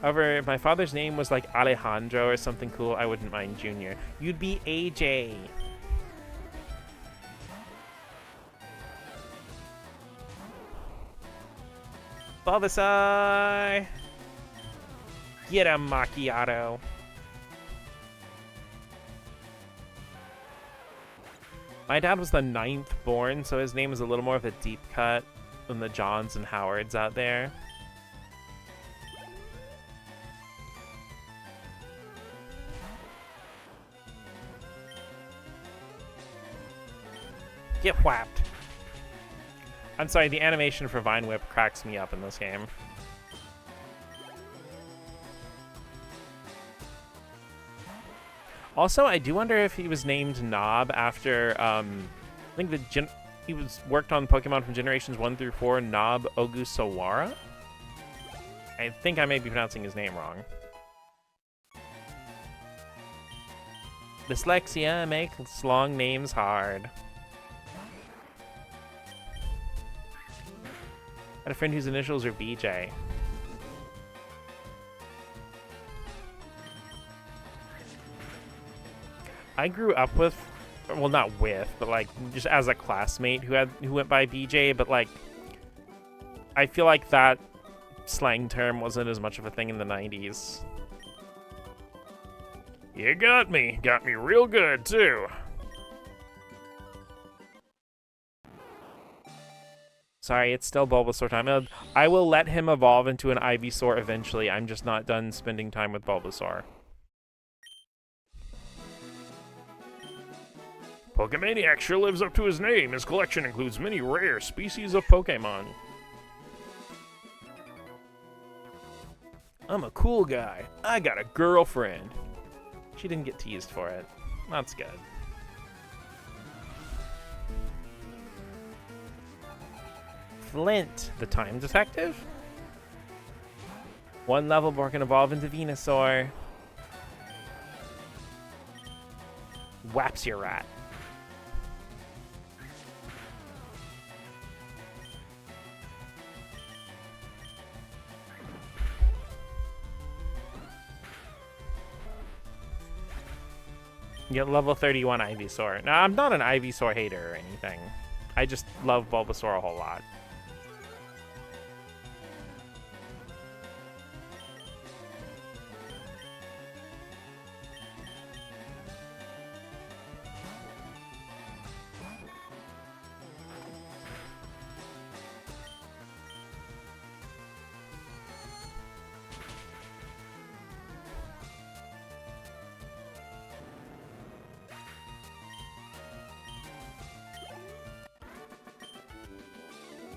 However, if my father's name was like Alejandro or something cool, I wouldn't mind Junior. You'd be AJ. Bulbasaur! Get a macchiato. My dad was the 9th born, so his name is a little more of a deep cut than the Johns and Howards out there. Get whapped. I'm sorry, the animation for Vine Whip cracks me up in this game. Also, I do wonder if he was named Knob after, I think he was worked on Pokemon from generations 1 through 4, Knob Ogasawara? I think I may be pronouncing his name wrong. Dyslexia makes long names hard. I had a friend whose initials are BJ. I grew up with, well, not with, but like just as a classmate who went by BJ, but like I feel like that slang term wasn't as much of a thing in the 90s. You got me real good too. Sorry, it's still Bulbasaur time. I will let him evolve into an Ivysaur eventually. I'm just not done spending time with Bulbasaur. Pokemaniac sure lives up to his name. His collection includes many rare species of Pokemon. I'm a cool guy. I got a girlfriend. She didn't get teased for it. That's good. Flint, the time detective? One level more can evolve into Venusaur. Whaps your rat. Get level 31 Ivysaur. Now, I'm not an Ivysaur hater or anything. I just love Bulbasaur a whole lot.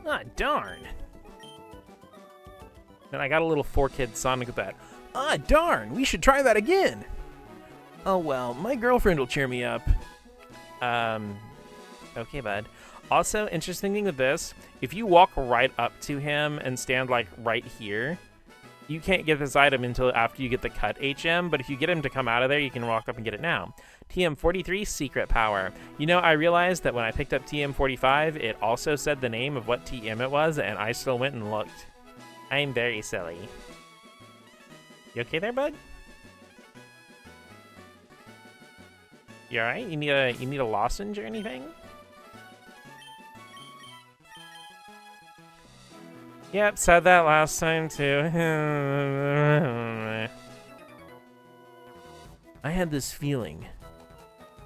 Ah, darn. Then I got a little 4-kid Sonic with that. Ah, darn, we should try that again. Oh, well, my girlfriend will cheer me up. Okay, bud. Also, interesting thing with this, if you walk right up to him and stand, like, right here, you can't get this item until after you get the cut HM, but if you get him to come out of there, you can walk up and get it now. TM43, Secret Power. You know, I realized that when I picked up TM45, it also said the name of what TM it was, and I still went and looked. I'm very silly. You okay there, bud? You alright? You need a lozenge or anything? Yep, said that last time too. I had this feeling.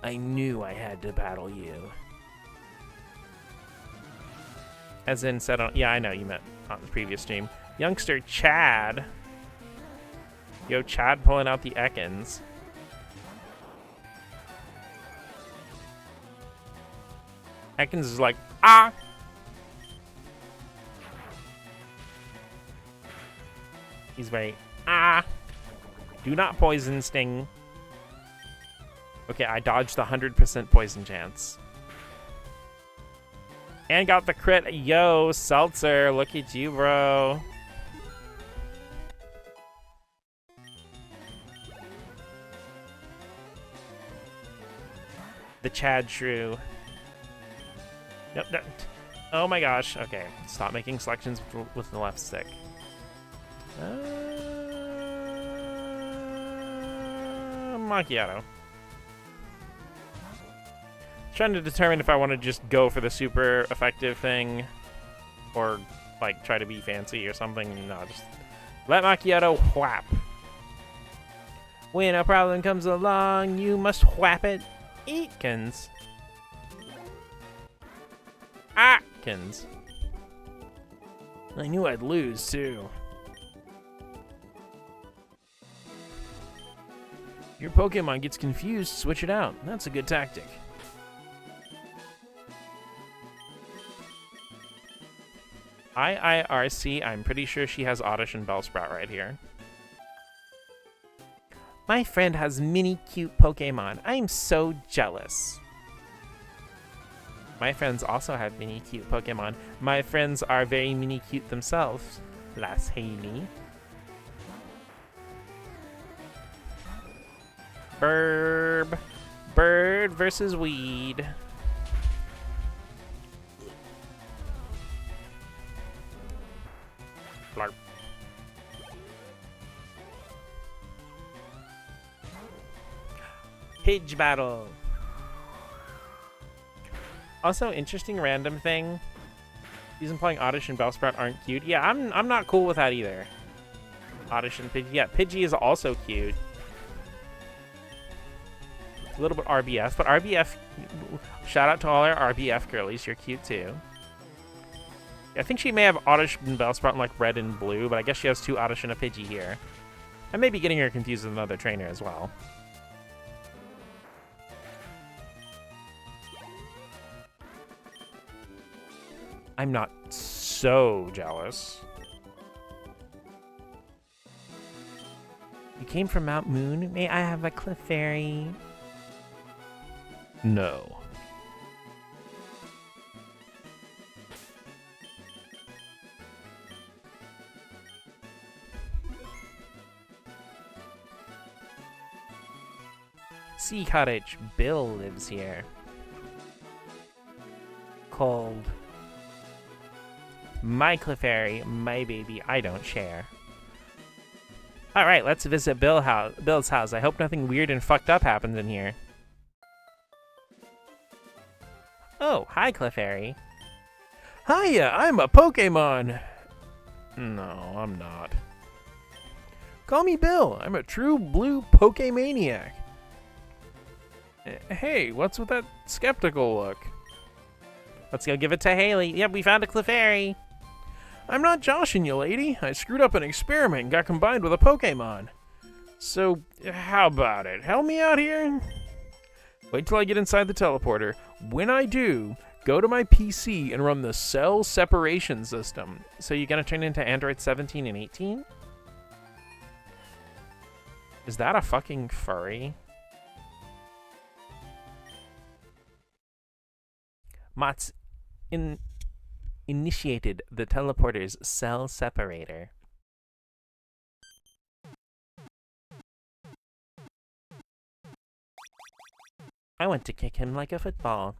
I knew I had to battle you. As in said on, yeah, I know you meant on the previous stream. Youngster Chad. Yo, Chad pulling out the Ekans. Ekans is like, ah! He's very, ah! Do not poison sting. Okay, I dodged the 100% poison chance. And got the crit. Yo, Seltzer, look at you, bro. The Chad Shrew. Nope, no. Oh my gosh. Okay, stop making selections with the left stick. Macchiato. Trying to determine if I want to just go for the super effective thing or like try to be fancy or something. No, just let Macchiato whap. When a problem comes along, you must whap it. Eatkins. Atkins. I knew I'd lose, too. Your Pokemon gets confused, switch it out. That's a good tactic. IIRC, I'm pretty sure she has Oddish and Bellsprout right here. My friend has mini cute Pokemon. I'm so jealous. My friends also have mini cute Pokemon. My friends are very mini cute themselves. Lass Haley. Bird versus weed. Blarp. Pidge battle. Also, interesting random thing. Reason playing Oddish and Bellsprout aren't cute. Yeah, I'm not cool with that either. Oddish and Pidgey. Yeah, Pidgey is also cute. A little bit RBF, but RBF, shout out to all our RBF girlies, you're cute too. I think she may have Oddish and Bellsprout in like red and blue, but I guess she has 2 Oddish and a Pidgey here. I may be getting her confused with another trainer as well. I'm not so jealous. You came from Mount Moon? May I have a Clefairy? No. Sea Cottage. Bill lives here. Cold. My Clefairy, my baby, I don't share. Alright, let's visit Bill's house. I hope nothing weird and fucked up happens in here. Oh, hi, Clefairy. Hiya, I'm a Pokemon. No, I'm not. Call me Bill. I'm a true blue Pokemaniac. Hey, what's with that skeptical look? Let's go give it to Haley. Yep, we found a Clefairy. I'm not joshing you, lady. I screwed up an experiment and got combined with a Pokemon. So, how about it? Help me out here? Wait till I get inside the teleporter. When I do, go to my PC and run the cell separation system. So you're gonna turn into Android 17 and 18? Is that a fucking furry? Mats initiated the teleporter's cell separator. I went to kick him like a football.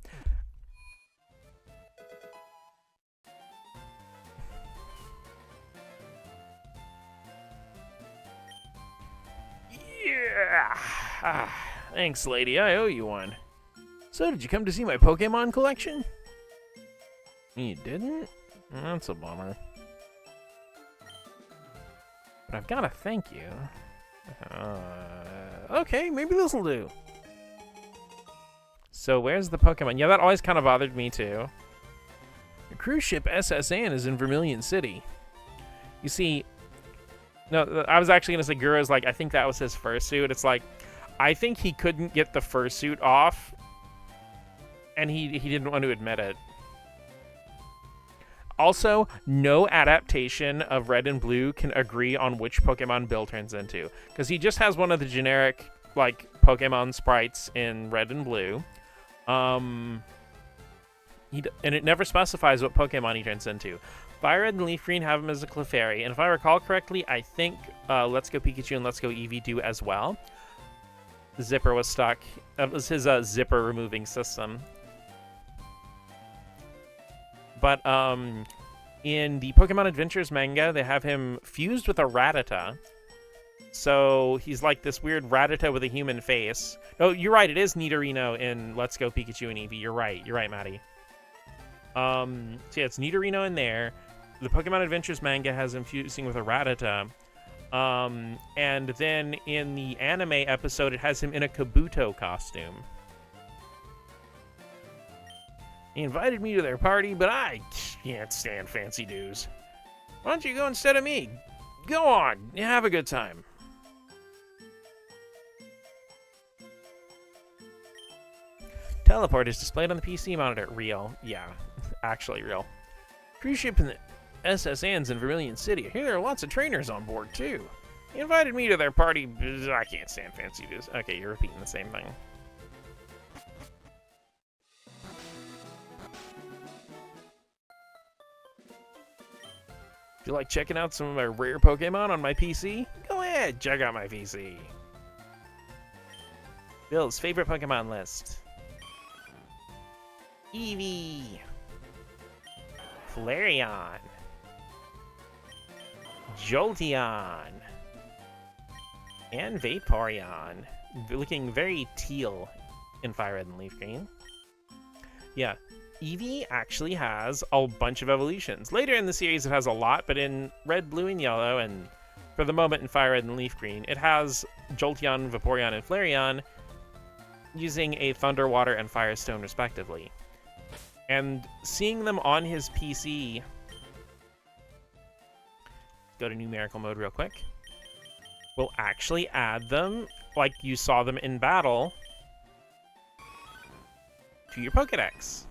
Yeah! Ah, thanks, lady. I owe you one. So, did you come to see my Pokemon collection? You didn't? That's a bummer. But I've got to thank you. Okay, maybe this'll do. So where's the Pokemon? Yeah, that always kind of bothered me too. The cruise ship SSN is in Vermilion City. You see, no, I was actually going to say Guru's like, I think that was his fursuit. It's like, I think he couldn't get the fursuit off, and he didn't want to admit it. Also, no adaptation of Red and Blue can agree on which Pokemon Bill turns into, because he just has one of the generic, like, Pokemon sprites in Red and Blue. And it never specifies what Pokemon he turns into. FireRed and Leaf Green have him as a Clefairy, and if I recall correctly, I think Let's Go Pikachu and Let's Go Eevee do as well. The zipper was stuck. That was his zipper removing system. But in the Pokemon Adventures manga, they have him fused with a Rattata. So he's like this weird Rattata with a human face. Oh, you're right. It is Nidorino in Let's Go Pikachu and Eevee. You're right. You're right, Maddie. So yeah, it's Nidorino in there. The Pokemon Adventures manga has him fusing with a Rattata. And then in the anime episode, it has him in a Kabuto costume. He invited me to their party, but I can't stand fancy dues. Why don't you go instead of me? Go on, have a good time. Teleport is displayed on the PC monitor. Real. Yeah, actually real. Cruise ship in the SSN's in Vermilion City. I hear there are lots of trainers on board, too. He invited me to their party, but I can't stand fancy dues. Okay, you're repeating the same thing. If you like checking out some of my rare Pokemon on my PC, go ahead, check out my PC. Bill's favorite Pokemon list. Eevee. Flareon. Jolteon. And Vaporeon. Looking very teal in FireRed and Leaf Green. Yeah. Eevee actually has a bunch of evolutions. Later in the series, it has a lot, but in Red, Blue, and Yellow, and for the moment in FireRed and Leaf Green, it has Jolteon, Vaporeon, and Flareon using a Thunder, Water, and Firestone, respectively. And seeing them on his PC... Go to numerical mode real quick. Will actually add them, like you saw them in battle, to your Pokedex.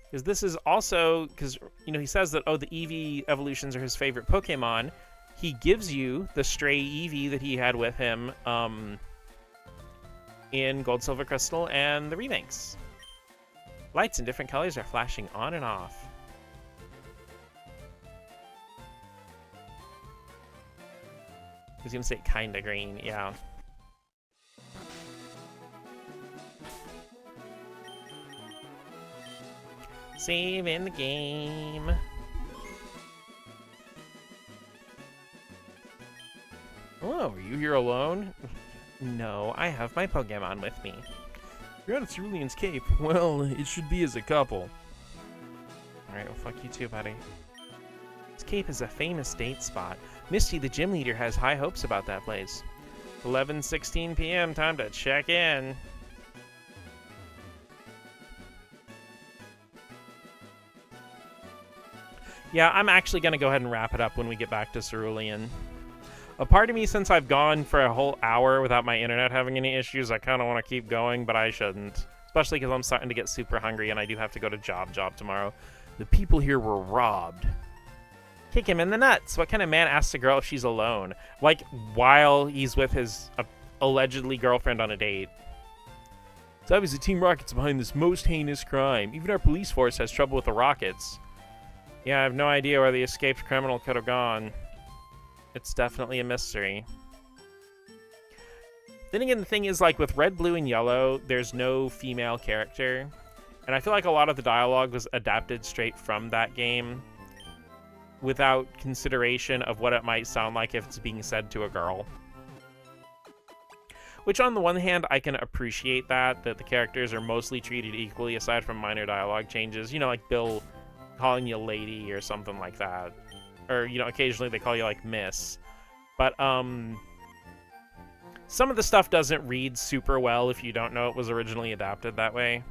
Because this is also, because, you know, he says that, oh, the Eevee evolutions are his favorite Pokemon. He gives you the stray Eevee that he had with him in Gold, Silver, Crystal, and the remakes. Lights in different colors are flashing on and off. I was going to say kinda green, yeah. Save in the game. Hello, are you here alone? No, I have my Pokemon with me. You're at Cerulean's Cape. Well, it should be as a couple. Alright, well fuck you too, buddy. This cape is a famous date spot. Misty, the gym leader, has high hopes about that place. 11:16 p.m., time to check in. Yeah, I'm actually going to go ahead and wrap it up when we get back to Cerulean. A part of me, since I've gone for a whole hour without my internet having any issues, I kind of want to keep going, but I shouldn't. especially because I'm starting to get super hungry and I do have to go to job tomorrow. The people here were robbed. Kick him in the nuts. What kind of man asks a girl if she's alone? Like, while he's with his allegedly girlfriend on a date. It's obviously Team Rocket's behind this most heinous crime. Even our police force has trouble with the rockets. Yeah, I have no idea where the escaped criminal could have gone. It's definitely a mystery. Then again, the thing is, like, with Red, Blue, and Yellow, there's no female character. And I feel like a lot of the dialogue was adapted straight from that game without consideration of what it might sound like if it's being said to a girl. Which, on the one hand, I can appreciate that the characters are mostly treated equally aside from minor dialogue changes. You know, like Bill calling you lady or something like that. Or, you know, occasionally they call you, like, miss. But, some of the stuff doesn't read super well if you don't know it was originally adapted that way.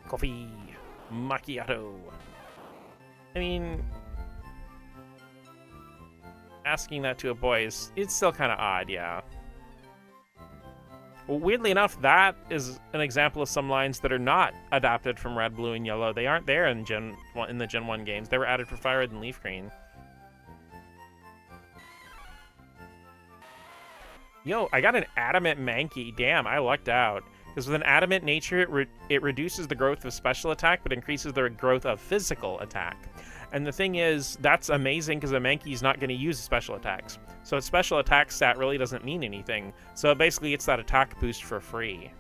Coffee macchiato. I mean, asking that to a boy is, it's still kind of odd, yeah. Well, weirdly enough, that is an example of some lines that are not adapted from Red, Blue, and Yellow. They aren't there in the Gen 1 games. They were added for FIRERED and Leaf Green. Yo, I got an Adamant Mankey. Damn, I lucked out. Because with an adamant nature, it reduces the growth of special attack, but increases the growth of physical attack. And the thing is, that's amazing because a Mankey's not going to use special attacks. So its special attack stat really doesn't mean anything. So it basically gets that attack boost for free.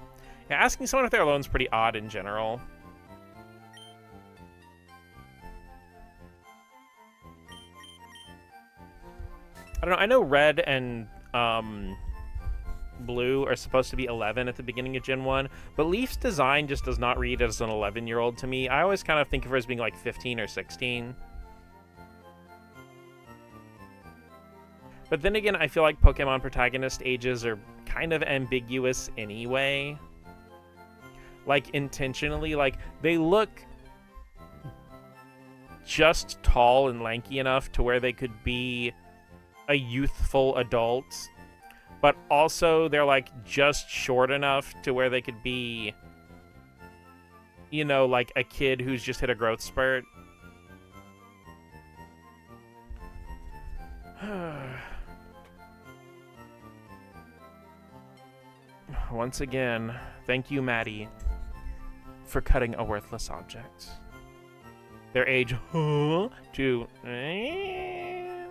Yeah, asking someone if they're alone is pretty odd in general. I don't know, I know Red and Blue are supposed to be 11 at the beginning of Gen 1, but Leaf's design just does not read as an 11-year-old to me. I always kind of think of her as being like 15 or 16. But then again, I feel like Pokemon protagonist ages are kind of ambiguous anyway. Like, intentionally, like, they look just tall and lanky enough to where they could be a youthful adult, but also they're like just short enough to where they could be, you know, like a kid who's just hit a growth spurt. Once again, thank you, Maddie, for cutting a worthless object. Their age to I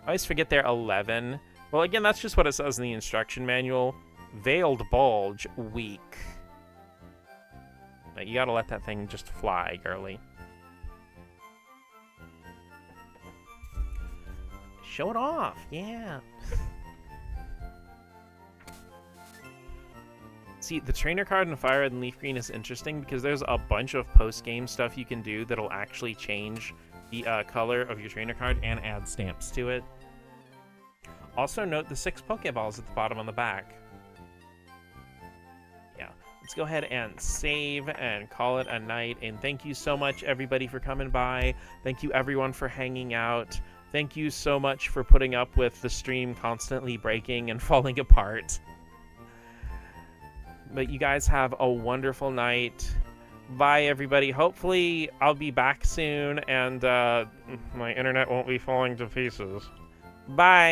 always forget they're 11. Well, again, that's just what it says in the instruction manual. Veiled bulge, weak. You gotta let that thing just fly, girly. Show it off, yeah. See, the trainer card in FIRERED and Leaf Green is interesting because there's a bunch of post-game stuff you can do that'll actually change the color of your trainer card and add stamps to it. Also note the 6 Pokeballs at the bottom on the back. Yeah, let's go ahead and save and call it a night. And thank you so much, everybody, for coming by. Thank you, everyone, for hanging out. Thank you so much for putting up with the stream constantly breaking and falling apart. But you guys have a wonderful night. Bye, everybody. Hopefully, I'll be back soon, and my internet won't be falling to pieces. Bye!